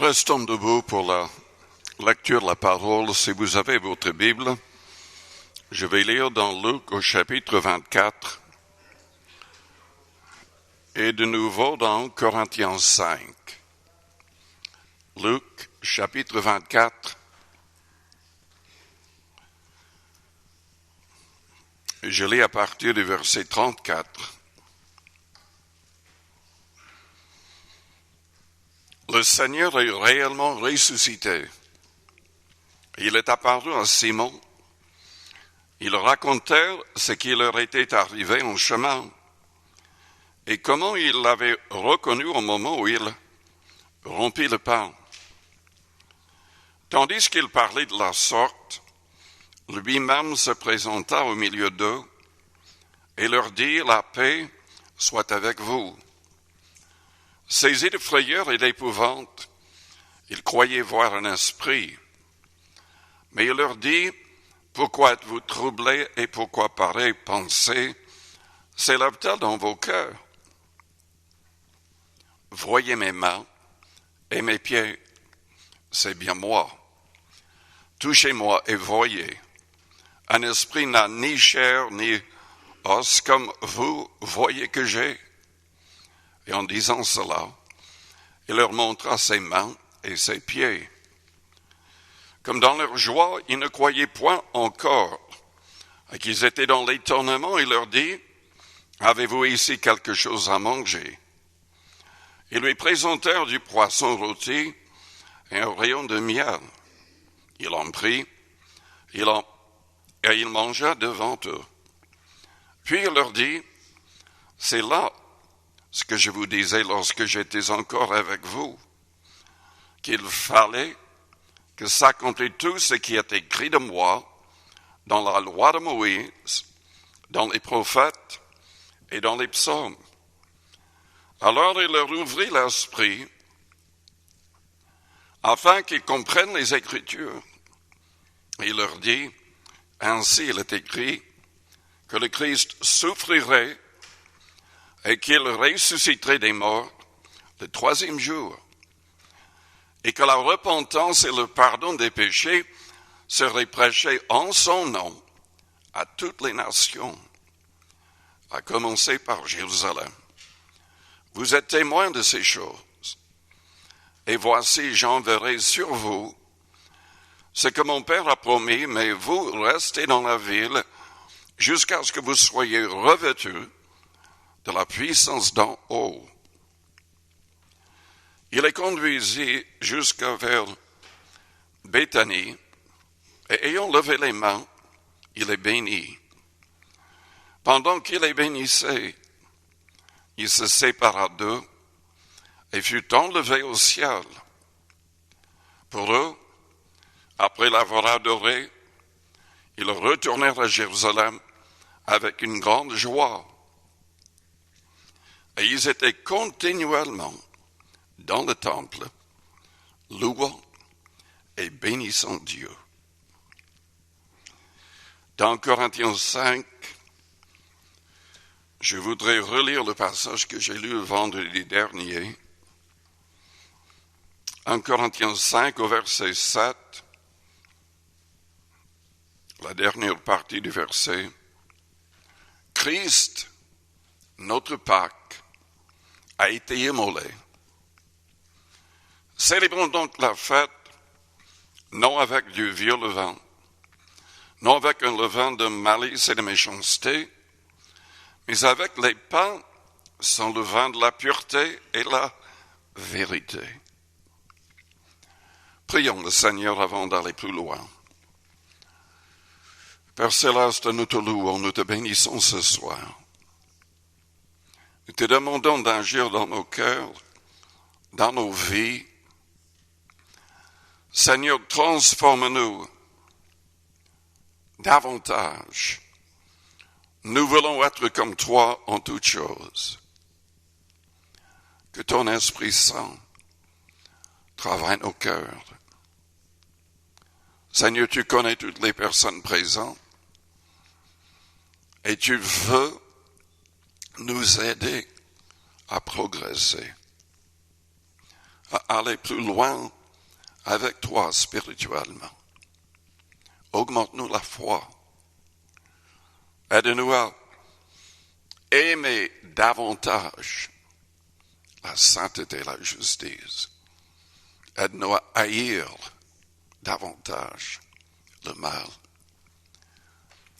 Restons debout pour la lecture de la parole. Si vous avez votre Bible, je vais lire dans Luc au chapitre 24 et de nouveau dans Corinthiens 5. Luc, chapitre 24. Je lis à partir du verset 34. Le Seigneur est réellement ressuscité. Il est apparu à Simon. Ils racontèrent ce qui leur était arrivé en chemin et comment il l'avait reconnu au moment où il rompit le pain. Tandis qu'il parlait de la sorte, lui-même se présenta au milieu d'eux et leur dit « La paix soit avec vous ». Saisis de frayeur et d'épouvante, ils croyaient voir un esprit. Mais il leur dit, pourquoi êtes-vous troublés et pourquoi pareille pensée s'élève-t-elle dans vos cœurs? Voyez mes mains et mes pieds, c'est bien moi. Touchez-moi et voyez. Un esprit n'a ni chair ni os comme vous voyez que j'ai. Et en disant cela, il leur montra ses mains et ses pieds. Comme dans leur joie, ils ne croyaient point encore, et qu'ils étaient dans l'étonnement, il leur dit, « Avez-vous ici quelque chose à manger ?» Ils lui présentèrent du poisson rôti et un rayon de miel. Il en prit, et il mangea devant eux. Puis il leur dit, « C'est là ce que je vous disais lorsque j'étais encore avec vous, qu'il fallait que s'accomplisse tout ce qui est écrit de moi dans la loi de Moïse, dans les prophètes et dans les psaumes. » Alors il leur ouvrit l'esprit afin qu'ils comprennent les Écritures. Il leur dit, ainsi il est écrit, que le Christ souffrirait et qu'il ressusciterait des morts le troisième jour, et que la repentance et le pardon des péchés seraient prêchés en son nom à toutes les nations, à commencer par Jérusalem. Vous êtes témoins de ces choses, et voici j'enverrai sur vous ce que mon Père a promis, mais vous restez dans la ville jusqu'à ce que vous soyez revêtus de la puissance d'en haut. Il les conduisit jusqu'à vers Béthanie, et ayant levé les mains, il les bénit. Pendant qu'il les bénissait, il se sépara d'eux et fut enlevé au ciel. Pour eux, après l'avoir adoré, ils retournèrent à Jérusalem avec une grande joie. Et ils étaient continuellement dans le temple, louant et bénissant Dieu. Dans Corinthiens 5, je voudrais relire le passage que j'ai lu le vendredi dernier. En Corinthiens 5, au verset 7, la dernière partie du verset, « Christ, notre Pâque, a été immolé. Célébrons donc la fête, non avec du vieux levain, non avec un levain de malice et de méchanceté, mais avec les pains sans levain de la pureté et la vérité. » Prions le Seigneur avant d'aller plus loin. Père Céleste, nous te louons, nous te bénissons ce soir. Nous te demandons d'agir dans nos cœurs, dans nos vies. Seigneur, transforme-nous davantage. Nous voulons être comme toi en toutes choses. Que ton Esprit Saint travaille nos cœurs. Seigneur, tu connais toutes les personnes présentes et tu veux nous aider à progresser. à aller plus loin avec toi spirituellement. Augmente-nous la foi. Aide-nous à aimer davantage la sainteté et la justice. Aide-nous à haïr davantage le mal.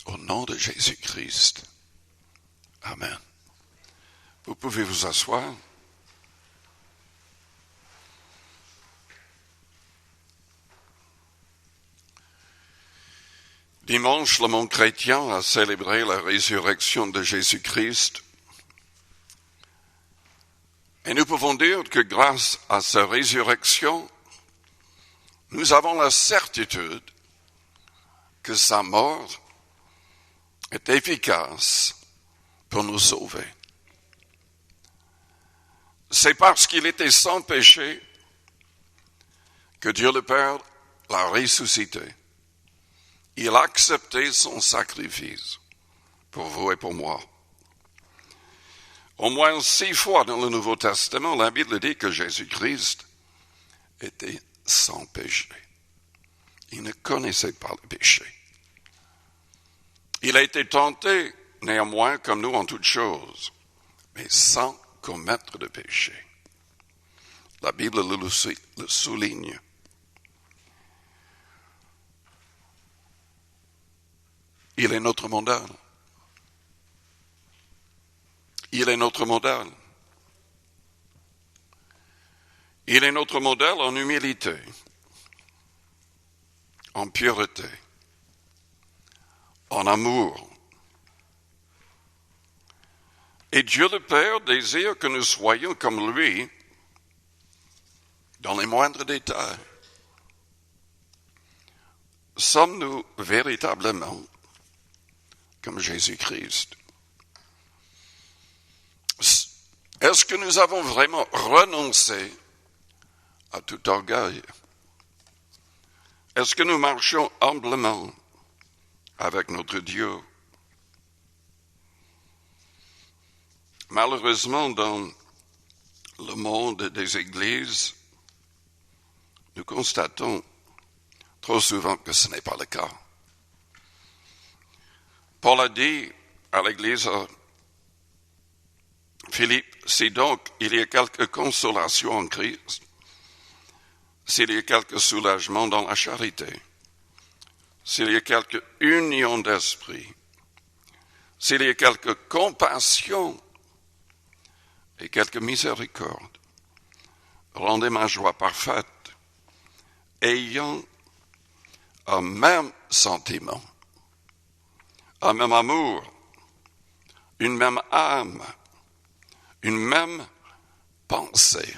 Au nom de Jésus-Christ. Amen. Vous pouvez vous asseoir. Dimanche, le monde chrétien a célébré la résurrection de Jésus-Christ. Et nous pouvons dire que grâce à sa résurrection, nous avons la certitude que sa mort est efficace pour nous sauver. C'est parce qu'il était sans péché que Dieu le Père l'a ressuscité. Il a accepté son sacrifice pour vous et pour moi. Au moins 6 fois dans le Nouveau Testament, la Bible dit que Jésus-Christ était sans péché. Il ne connaissait pas le péché. Il a été tenté, néanmoins, comme nous en toutes choses, mais sans commettre de péché. La Bible le souligne. Il est notre modèle. Il est notre modèle. Il est notre modèle en humilité, en pureté, en amour. Et Dieu le Père désire que nous soyons comme lui dans les moindres détails. Sommes-nous véritablement comme Jésus-Christ? Est-ce que nous avons vraiment renoncé à tout orgueil? Est-ce que nous marchons humblement avec notre Dieu? Malheureusement, dans le monde des églises, nous constatons trop souvent que ce n'est pas le cas. Paul a dit à l'église Philippe, si donc il y a quelque consolation en Christ, s'il y a quelque soulagement dans la charité, s'il y a quelque union d'esprit, s'il y a quelque compassion et quelque miséricorde, rendez ma joie parfaite, ayant un même sentiment, un même amour, une même âme, une même pensée.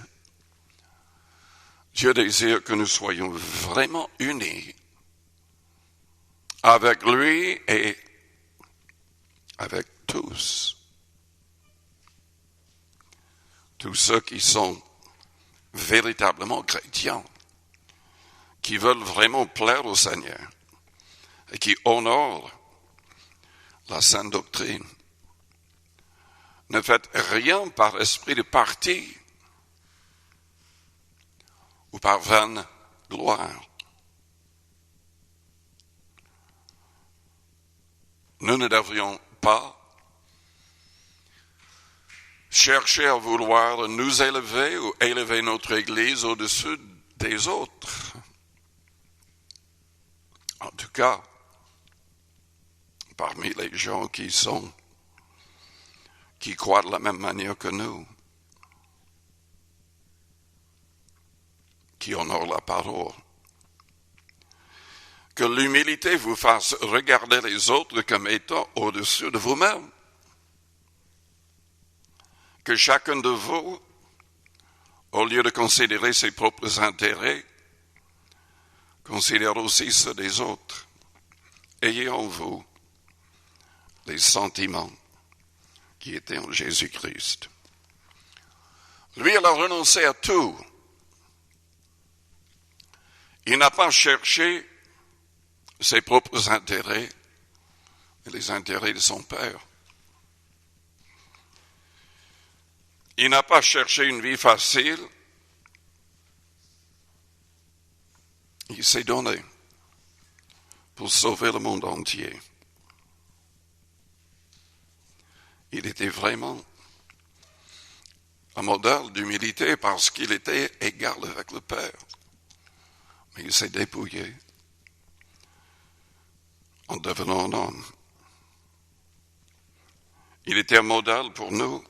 Dieu désire que nous soyons vraiment unis avec lui et avec tous. Tous ceux qui sont véritablement chrétiens, qui veulent vraiment plaire au Seigneur et qui honorent la sainte doctrine. Ne faites rien par esprit de parti ou par vaine gloire. Nous ne devrions pas chercher à vouloir nous élever ou élever notre Église au-dessus des autres. En tout cas, parmi les gens qui croient de la même manière que nous, qui honorent la parole. Que l'humilité vous fasse regarder les autres comme étant au-dessus de vous-même. Que chacun de vous, au lieu de considérer ses propres intérêts, considère aussi ceux des autres. Ayez en vous les sentiments qui étaient en Jésus-Christ. Lui, il a renoncé à tout. Il n'a pas cherché ses propres intérêts et les intérêts de son Père. Il n'a pas cherché une vie facile Il s'est donné pour sauver le monde entier. Il était vraiment un modèle d'humilité parce qu'il était égal avec le Père. Mais il s'est dépouillé en devenant un homme. Il était un modèle pour nous,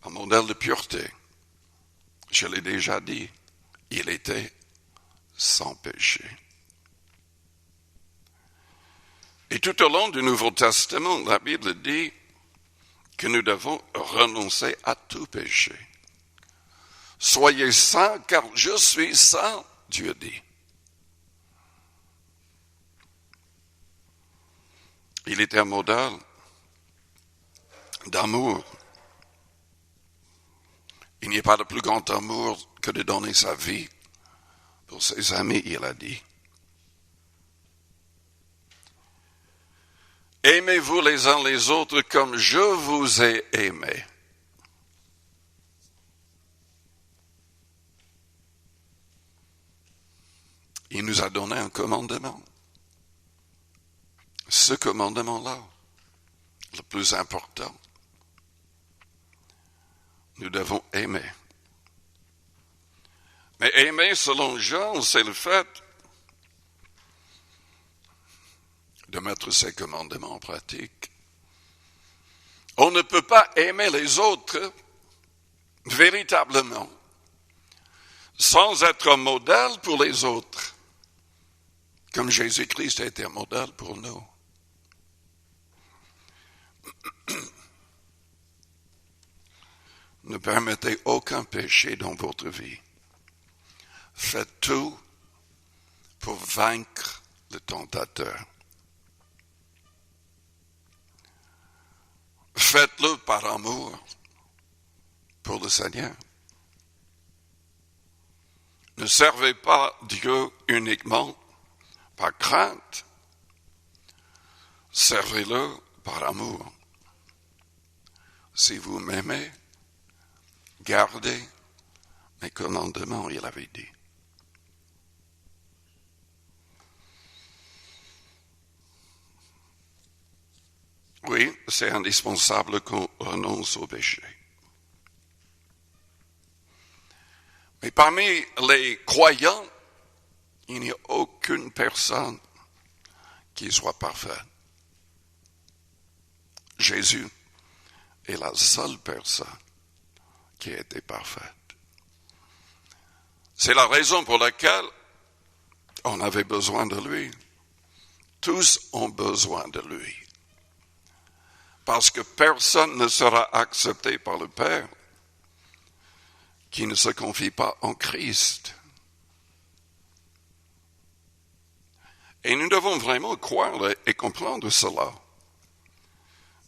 un modèle de pureté. Je l'ai déjà dit, il était sans péché. Et tout au long du Nouveau Testament, la Bible dit que nous devons renoncer à tout péché. Soyez saints, car je suis saint, Dieu dit. Il était un modèle d'amour. Il n'y a pas de plus grand amour que de donner sa vie pour ses amis, il a dit. Aimez-vous les uns les autres comme je vous ai aimés. Il nous a donné un commandement. Ce commandement-là, le plus important, nous devons aimer. Mais aimer, selon Jean, c'est le fait de mettre ces commandements en pratique. On ne peut pas aimer les autres véritablement sans être un modèle pour les autres, comme Jésus-Christ a été un modèle pour nous. Ne permettez aucun péché dans votre vie. Faites tout pour vaincre le tentateur. Faites-le par amour pour le Seigneur. Ne servez pas Dieu uniquement par crainte. Servez-le par amour. Si vous m'aimez, gardez mes commandements, il avait dit. Oui, c'est indispensable qu'on renonce au péché. Mais parmi les croyants, il n'y a aucune personne qui soit parfaite. Jésus est la seule personne qui a été parfaite. C'est la raison pour laquelle on avait besoin de lui. Tous ont besoin de lui. Parce que personne ne sera accepté par le Père qui ne se confie pas en Christ. Et nous devons vraiment croire et comprendre cela.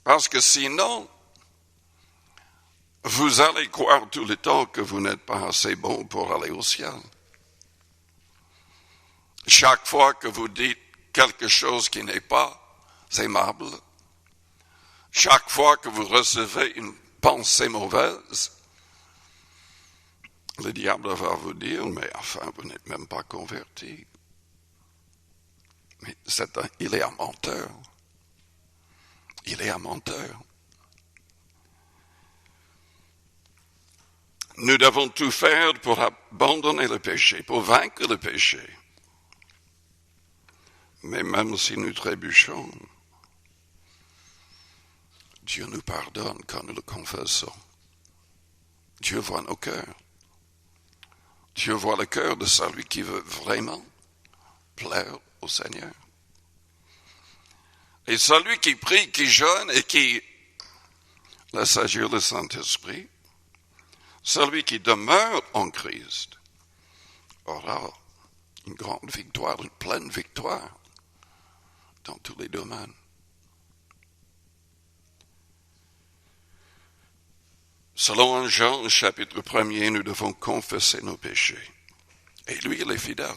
Parce que sinon, vous allez croire tout le temps que vous n'êtes pas assez bon pour aller au ciel. Chaque fois que vous dites quelque chose qui n'est pas aimable, chaque fois que vous recevez une pensée mauvaise, le diable va vous dire, mais enfin, vous n'êtes même pas converti. Mais il est un menteur. Il est un menteur. Nous devons tout faire pour abandonner le péché, pour vaincre le péché. Mais même si nous trébuchons, Dieu nous pardonne quand nous le confessons. Dieu voit nos cœurs. Dieu voit le cœur de celui qui veut vraiment plaire au Seigneur. Et celui qui prie, qui jeûne et qui laisse agir le Saint-Esprit, celui qui demeure en Christ, aura une grande victoire, une pleine victoire dans tous les domaines. Selon 1 Jean, chapitre 1er, nous devons confesser nos péchés. Et lui, il est fidèle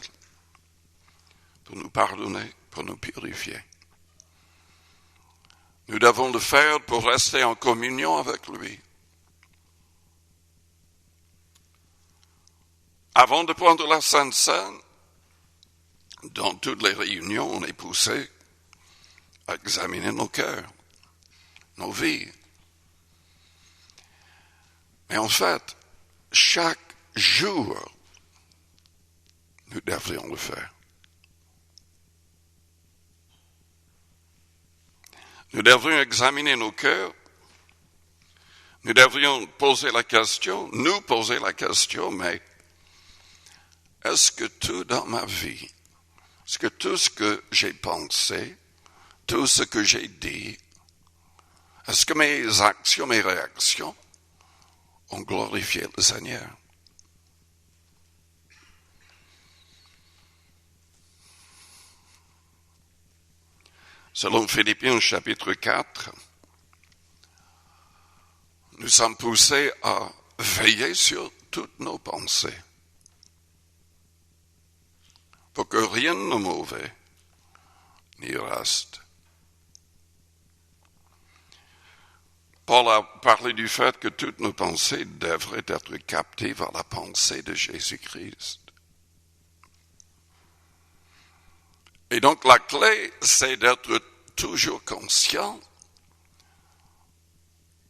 pour nous pardonner, pour nous purifier. Nous devons le faire pour rester en communion avec lui. Avant de prendre la Sainte Seine, dans toutes les réunions, on est poussé à examiner nos cœurs, nos vies. Mais en fait, chaque jour, nous devrions le faire. Nous devrions examiner nos cœurs. Nous devrions poser la question, mais est-ce que tout dans ma vie, est-ce que tout ce que j'ai pensé, tout ce que j'ai dit, est-ce que mes actions, mes réactions ont glorifié le Seigneur? Selon Philippiens chapitre 4, nous sommes poussés à veiller sur toutes nos pensées, pour que rien de mauvais n'y reste. Paul a parlé du fait que toutes nos pensées devraient être captées par la pensée de Jésus-Christ. Et donc la clé, c'est d'être toujours conscient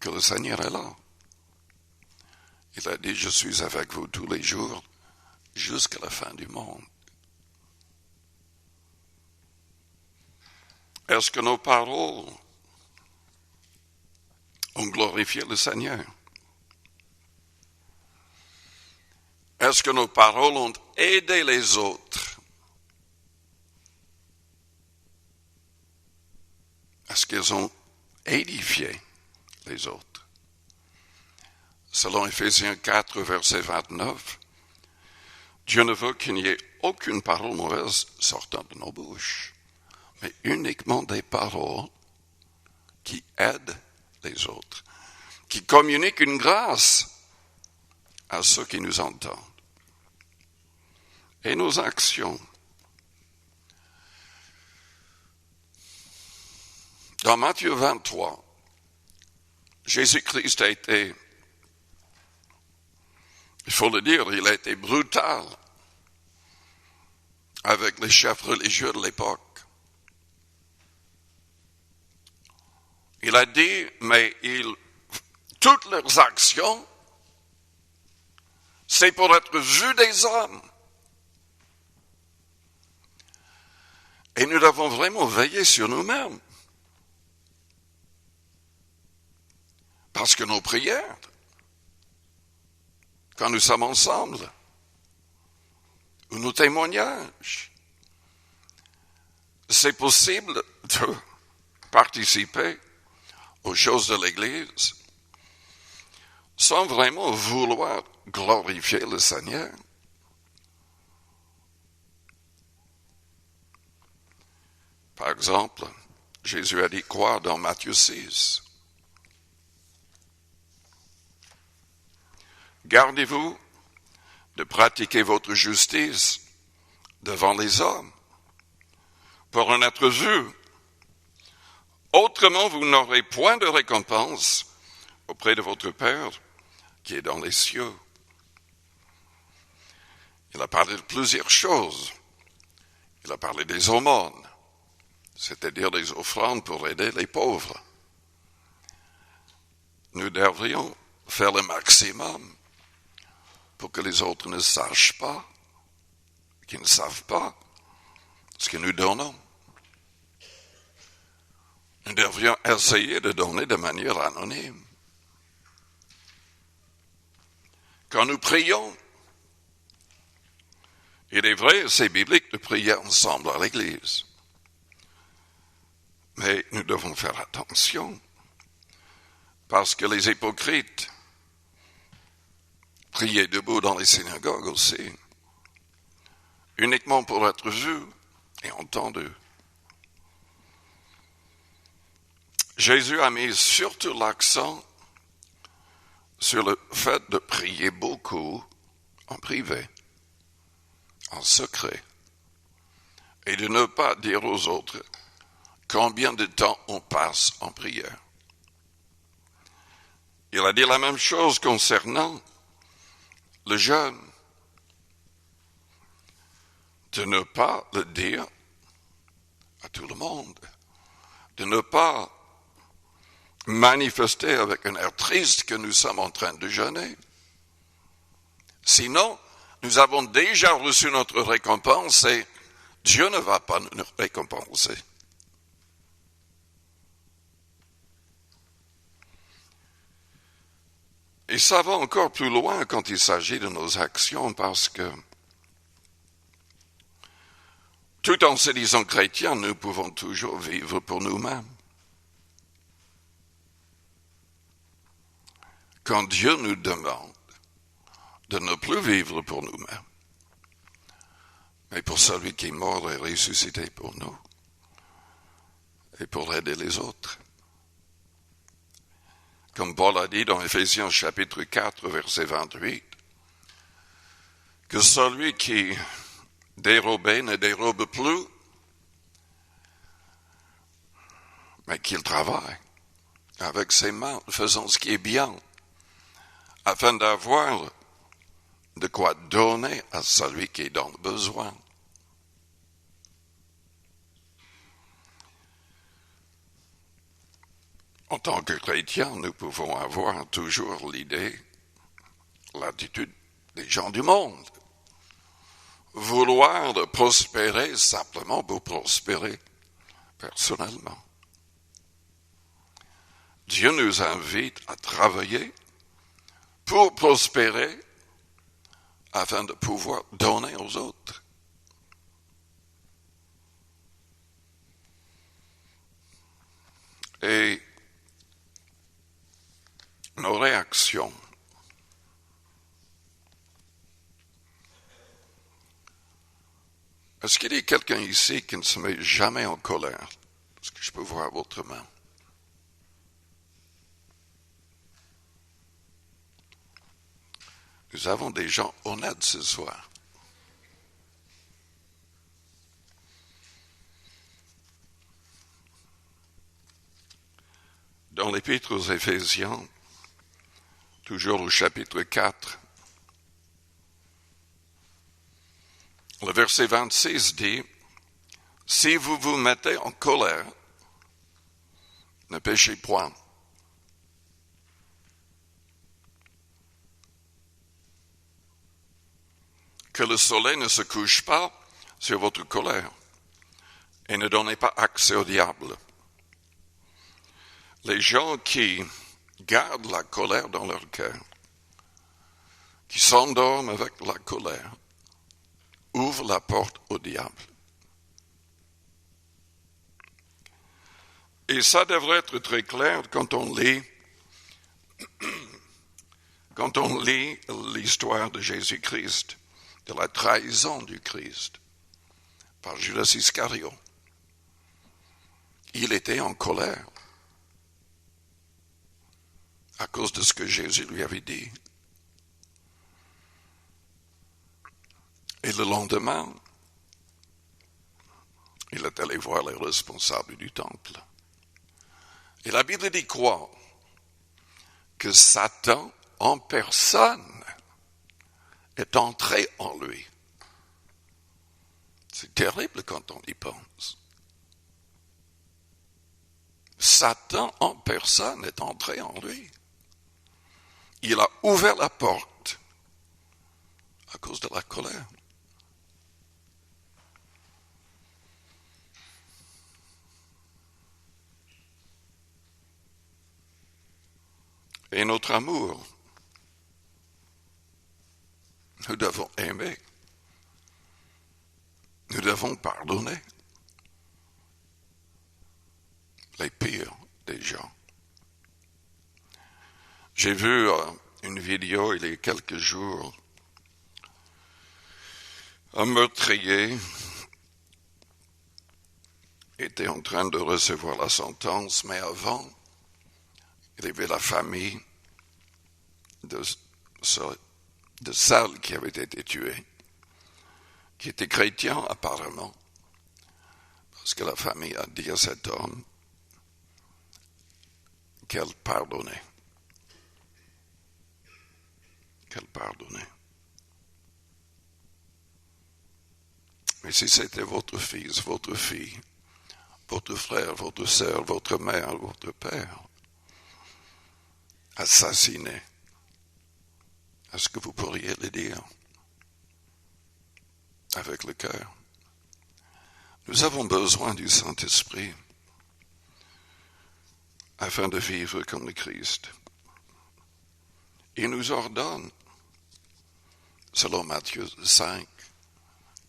que le Seigneur est là. Il a dit, je suis avec vous tous les jours jusqu'à la fin du monde. Est-ce que nos paroles ont glorifié le Seigneur? Est-ce que nos paroles ont aidé les autres? Est-ce qu'elles ont édifié les autres? Selon Éphésiens 4, verset 29, Dieu ne veut qu'il n'y ait aucune parole mauvaise sortant de nos bouches, mais uniquement des paroles qui aident les autres, qui communiquent une grâce à ceux qui nous entendent. Et nos actions. Dans Matthieu 23, Jésus-Christ a été, il faut le dire, il a été brutal avec les chefs religieux de l'époque. Il a dit, mais toutes leurs actions, c'est pour être vu des hommes. Et nous devons vraiment veiller sur nous-mêmes. Parce que nos prières, quand nous sommes ensemble, ou nos témoignages, c'est possible de participer aux choses de l'Église sans vraiment vouloir glorifier le Seigneur. Par exemple, Jésus a dit quoi dans Matthieu 6? Gardez-vous de pratiquer votre justice devant les hommes pour en être vu. Autrement, vous n'aurez point de récompense auprès de votre Père qui est dans les cieux. Il a parlé de plusieurs choses. Il a parlé des aumônes, c'est-à-dire des offrandes pour aider les pauvres. Nous devrions faire le maximum pour que les autres ne sachent pas, qu'ils ne savent pas ce que nous donnons. Nous devrions essayer de donner de manière anonyme. Quand nous prions, il est vrai, c'est biblique de prier ensemble à l'église. Mais nous devons faire attention, parce que les hypocrites priaient debout dans les synagogues aussi, uniquement pour être vus et entendus. Jésus a mis surtout l'accent sur le fait de prier beaucoup en privé, en secret, et de ne pas dire aux autres combien de temps on passe en prière. Il a dit la même chose concernant le jeûne. de ne pas le dire à tout le monde, de ne pas manifester avec un air triste que nous sommes en train de jeûner. Sinon, nous avons déjà reçu notre récompense et Dieu ne va pas nous récompenser. Et ça va encore plus loin quand il s'agit de nos actions parce que tout en se disant chrétiens, nous pouvons toujours vivre pour nous-mêmes. Quand Dieu nous demande de ne plus vivre pour nous-mêmes, mais pour celui qui est mort et ressuscité pour nous, et pour aider les autres. Comme Paul a dit dans Éphésiens chapitre 4, verset 28, que celui qui dérobait ne dérobe plus, mais qu'il travaille avec ses mains, faisant ce qui est bien, afin d'avoir de quoi donner à celui qui est dans le besoin. En tant que chrétiens, nous pouvons avoir toujours l'idée, l'attitude des gens du monde. Vouloir prospérer simplement pour prospérer personnellement. Dieu nous invite à travailler pour prospérer afin de pouvoir donner aux autres. Et nos réactions est-ce qu'il y a quelqu'un ici qui ne se met jamais en colère? Est-ce que je peux voir votre main? Nous avons des gens honnêtes ce soir. Dans l'Épître aux Éphésiens, toujours au chapitre 4, le verset 26 dit, « Si vous vous mettez en colère, ne péchez point. » Que le soleil ne se couche pas sur votre colère et ne donnez pas accès au diable. Les gens qui gardent la colère dans leur cœur, qui s'endorment avec la colère, ouvrent la porte au diable. Et ça devrait être très clair quand on lit l'histoire de Jésus-Christ, de la trahison du Christ par Judas Iscariot. Il était en colère à cause de ce que Jésus lui avait dit. Et le lendemain, il est allé voir les responsables du temple. Et la Bible dit quoi? Que Satan en personne est entré en lui. C'est terrible quand on y pense. Satan en personne est entré en lui. Il a ouvert la porte à cause de la colère. Et notre amour, nous devons aimer. Nous devons pardonner les pires des gens. J'ai vu une vidéo il y a quelques jours. Un meurtrier était en train de recevoir la sentence, mais avant, il y avait la famille de celle qui avait été tuée, qui était chrétien apparemment, parce que la famille a dit à cet homme qu'elle pardonnait. Mais si c'était votre fils, votre fille, votre frère, votre sœur, votre mère, votre père, assassiné, est-ce que vous pourriez le dire avec le cœur? Nous avons besoin du Saint-Esprit afin de vivre comme le Christ. Il nous ordonne, selon Matthieu 5,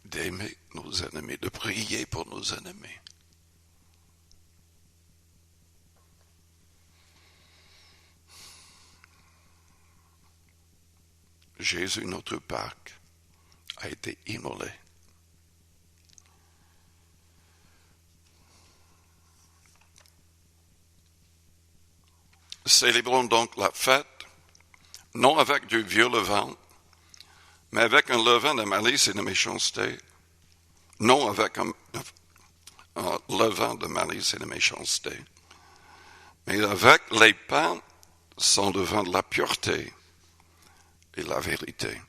d'aimer nos ennemis, de prier pour nos ennemis. Jésus, notre Pâques, a été immolé. Célébrons donc la fête, non avec du vieux levain, mais avec un levain de malice et de méchanceté, non avec un levain de malice et de méchanceté, mais avec les pains sans levain de la pureté et la vérité.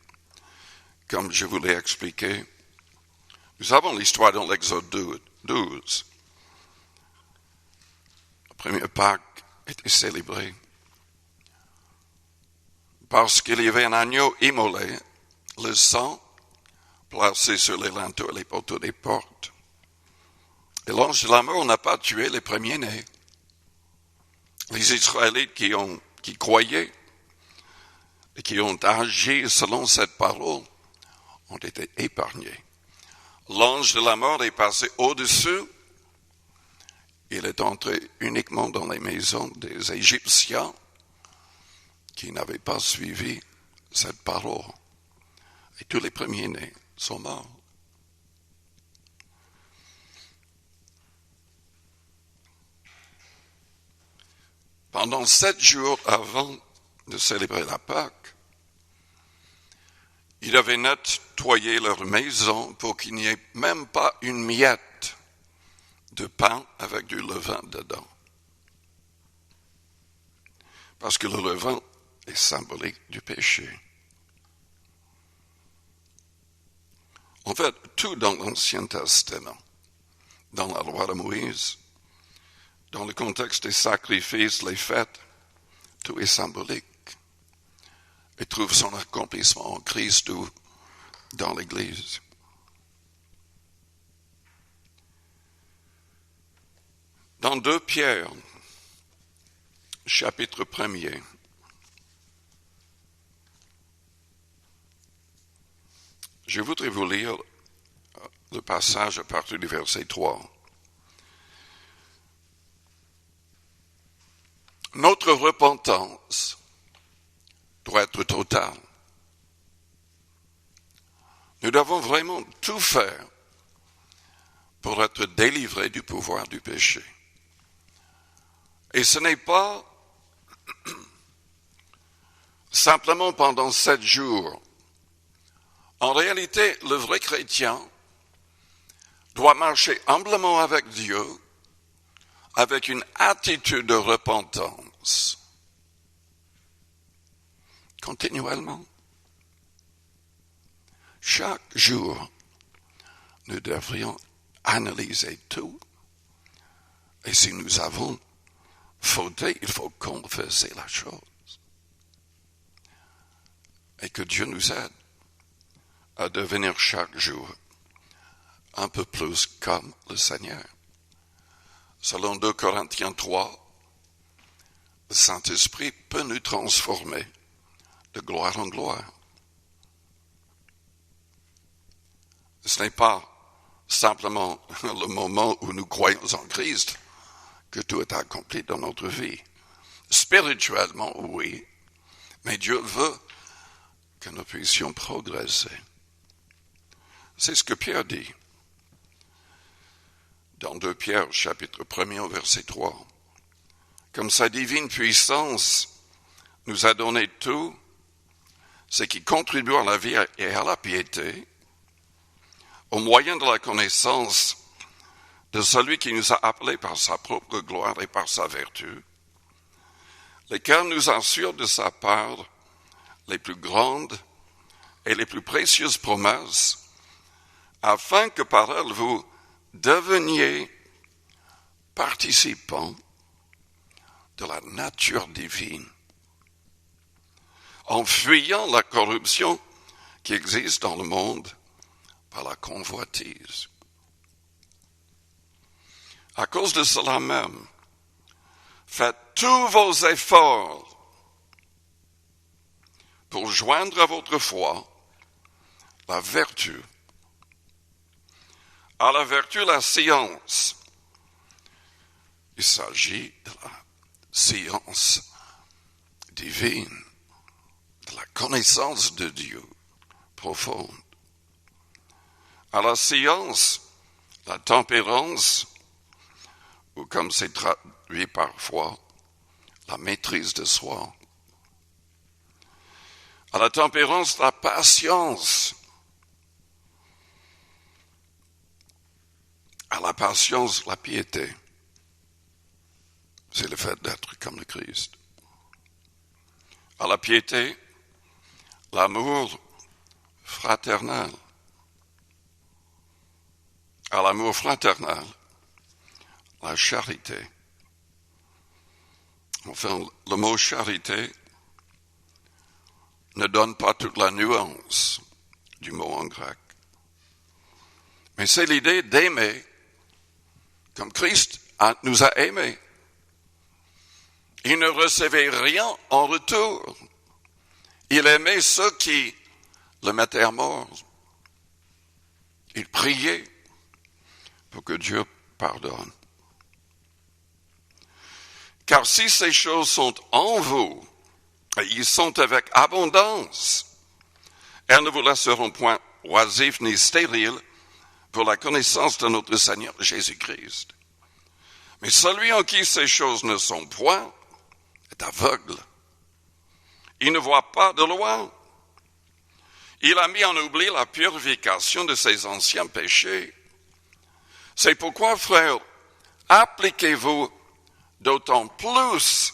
Comme je vous l'ai expliqué, nous avons l'histoire dans l'Exode 12. Le premier Pâques était célébré parce qu'il y avait un agneau immolé, le sang placé sur les linteaux et les poteaux des portes. Et l'ange de la mort n'a pas tué les premiers-nés. Les Israélites qui croyaient et qui ont agi selon cette parole ont été épargnés. L'ange de la mort est passé au-dessus. Il est entré uniquement dans les maisons des Égyptiens qui n'avaient pas suivi cette parole. Et tous les premiers-nés sont morts. Pendant 7 jours avant de célébrer la Pâque, ils avaient nettoyé leur maison pour qu'il n'y ait même pas une miette de pain avec du levain dedans. Parce que le levain est symbolique du péché. En fait, tout dans l'Ancien Testament, dans la loi de Moïse, dans le contexte des sacrifices, les fêtes, tout est symbolique et trouve son accomplissement en Christ ou dans l'Église. Dans 2 Pierre, chapitre 1er, je voudrais vous lire le passage à partir du verset 3. Notre repentance doit être totale. Nous devons vraiment tout faire pour être délivrés du pouvoir du péché. Et ce n'est pas simplement pendant 7 jours. En réalité, le vrai chrétien doit marcher humblement avec Dieu, avec une attitude de repentance, continuellement. Chaque jour, nous devrions analyser tout. Et si nous avons fauté, il faut confesser la chose. Et que Dieu nous aide à devenir chaque jour un peu plus comme le Seigneur. Selon 2 Corinthiens 3, le Saint-Esprit peut nous transformer de gloire en gloire. Ce n'est pas simplement le moment où nous croyons en Christ que tout est accompli dans notre vie. Spirituellement, oui, mais Dieu veut que nous puissions progresser. C'est ce que Pierre dit. Dans 2 Pierre, chapitre 1er, verset 3. Comme sa divine puissance nous a donné tout ce qui contribue à la vie et à la piété, au moyen de la connaissance de celui qui nous a appelés par sa propre gloire et par sa vertu, lequel nous assure de sa part les plus grandes et les plus précieuses promesses, afin que par elle vous deveniez participants de la nature divine, en fuyant la corruption qui existe dans le monde par la convoitise. À cause de cela même, faites tous vos efforts pour joindre à votre foi la vertu, à la vertu la science. Il s'agit de la science divine, de la connaissance de Dieu profonde. À la science, la tempérance, ou comme c'est traduit parfois, la maîtrise de soi. À la tempérance, la patience. À la patience, la piété. C'est le fait d'être comme le Christ. À la piété, l'amour fraternel. À l'amour fraternel, la charité. Enfin, le mot charité ne donne pas toute la nuance du mot en grec. Mais c'est l'idée d'aimer comme Christ nous a aimés. Il ne recevait rien en retour. Il aimait ceux qui le mettaient à mort. Il priait pour que Dieu pardonne. Car si ces choses sont en vous, et ils sont avec abondance, elles ne vous laisseront point oisifs ni stériles pour la connaissance de notre Seigneur Jésus-Christ. Mais celui en qui ces choses ne sont point est aveugle. Il ne voit pas de loin. Il a mis en oubli la purification de ses anciens péchés. C'est pourquoi, frères, appliquez-vous d'autant plus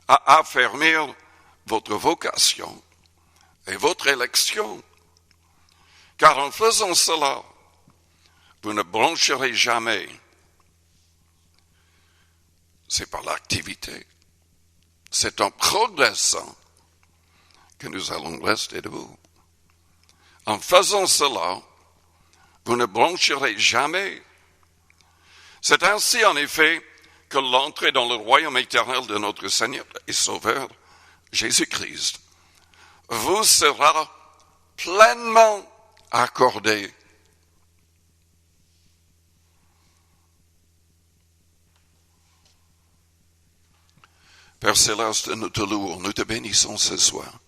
à affermir votre vocation et votre élection. Car en faisant cela, vous ne broncherez jamais. C'est par l'activité. C'est en progressant que nous allons rester debout. En faisant cela, vous ne broncherez jamais. C'est ainsi, en effet, que l'entrée dans le royaume éternel de notre Seigneur et Sauveur, Jésus-Christ, vous sera pleinement accordée. Père Céleste, nous te louons, nous te bénissons ce soir.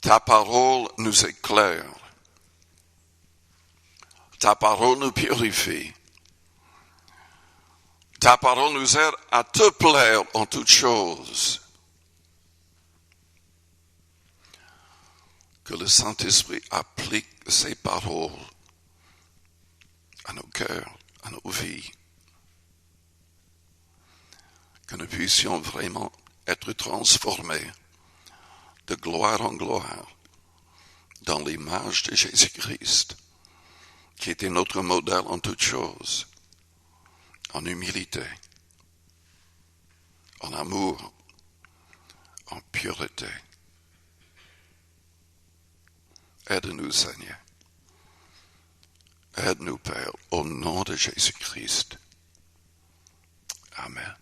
Ta parole nous éclaire. Ta parole nous purifie. Ta parole nous aide à te plaire en toutes choses. Que le Saint-Esprit applique ces paroles à nos cœurs, à nos vies. Que nous puissions vraiment être transformés de gloire en gloire dans l'image de Jésus-Christ, qui était notre modèle en toutes choses, en humilité, en amour, en pureté. Aide-nous, Seigneur. Aide-nous, Père, au nom de Jésus-Christ. Amen.